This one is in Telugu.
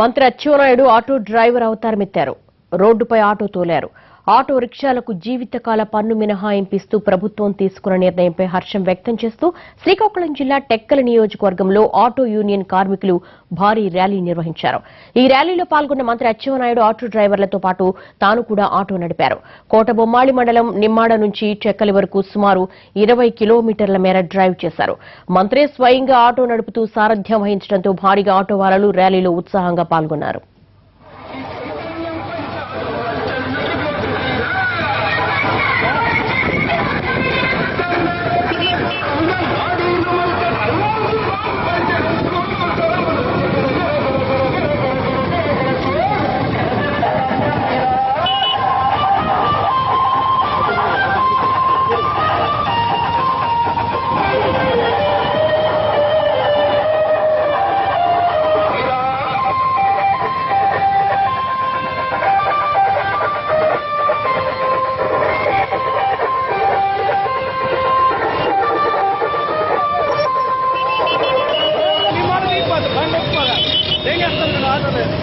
మంత్రి అచ్చెన్నాయుడు ఆటో డ్రైవర్ అవతారమెత్తారు. రోడ్డుపై ఆటో తోలారు. ఆటో రిక్షాలకు జీవితకాల పన్ను మినహాయింపిస్తూ ప్రభుత్వం తీసుకున్న నిర్ణయంపై హర్షం వ్యక్తం చేస్తూ శ్రీకాకుళం జిల్లా టెక్కల నియోజకవర్గంలో ఆటో యూనియన్ కార్మికులు భారీ ర్యాలీ నిర్వహించారు. ఈ ర్యాలీలో పాల్గొన్న మంత్రి అచ్చెన్నాయుడు ఆటో డ్రైవర్లతో పాటు తాను కూడా ఆటో నడిపారు. కోటబొమ్మాళి మండలం నిమ్మాడ నుంచి టెక్కలి వరకు సుమారు 20 కిలోమీటర్ల మేర డ్రైవ్ చేశారు. మంత్రే స్వయంగా ఆటో నడుపుతూ సారథ్యం వహించడంతో భారీగా ఆటో వాలాలు ర్యాలీలో ఉత్సాహంగా పాల్గొన్నారు. Venga, hasta el